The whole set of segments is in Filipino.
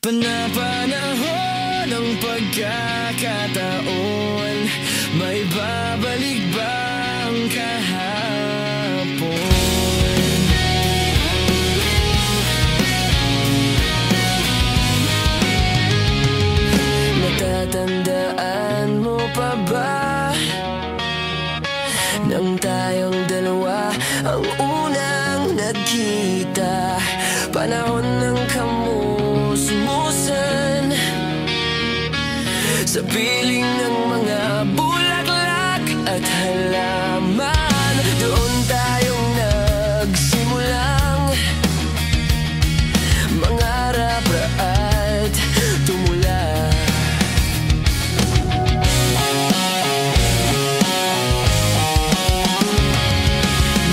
Panapanahon ng pagkakataon, may babalik ba ang kahapon? Natatandaan mo pa ba nang tayong dalawa ang unang nagkita? Panahon ng kamusmusan sa piling ng mga bulaklak at halaman. Doon tayong nagsimulang mangarap at tumula.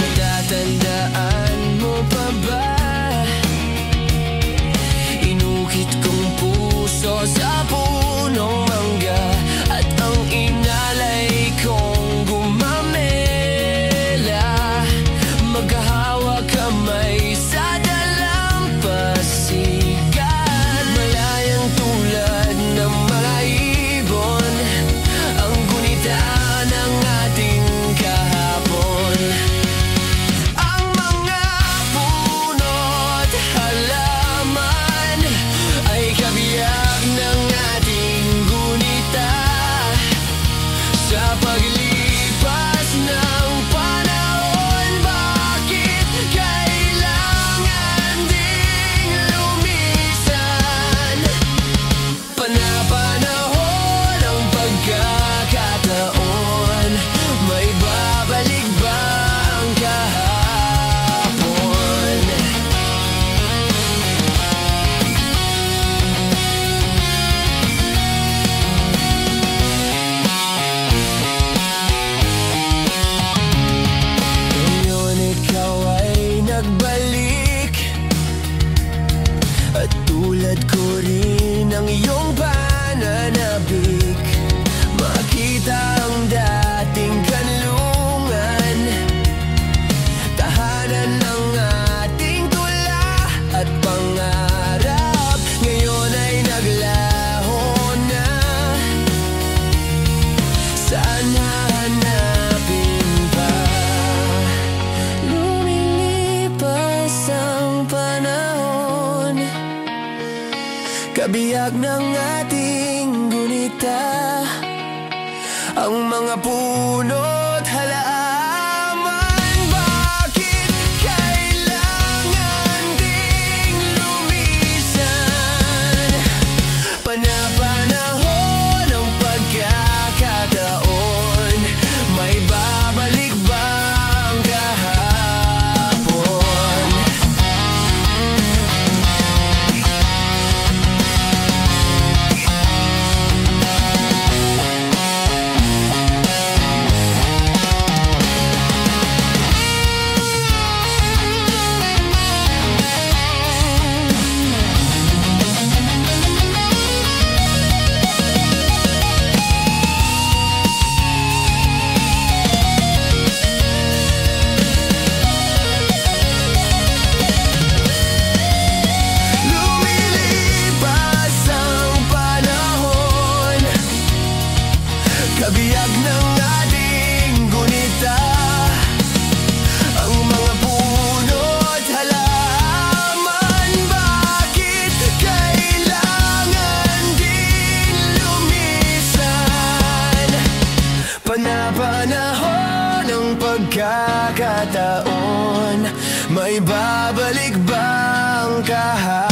Natatandaan mo pa ba inukit kong puso sa punong mangga at ang inalay kong gumamela, magkahawak kamay sa dalampasigan. Malayang tulad ng mga ibon ang gunita ng ating kahapon. Ang mga puno't halaman ay kabiyak ng ating gunita. Sa paglipas ng panahon, bakit kailangan ding lumisan? Panapanahon ng pagkakataon, may babalik ba ang kahapon? Ngayon ikaw ay nagbalik at tulad ko rin ang iyong pananabik. Makita ang dating kanlungan, tahanan ng ating tula at pangarap. Ngayon ay naglaho na, saan hahanapin pa? Lumilipas ang panahon, kabiyak ng ating gunita. Ang mga puno't halaman, bakit kailangan ding lumisan? Panapanahon ng pagkakataon, may babalik ba ang kahapon? Lumilipas ang panahon, kabiyak ng ating gunita. Ang mga puno't halaman, bakit kailangan din lumisan? Panapanahon ng pagkakataon, may babalik ba ang kahapon?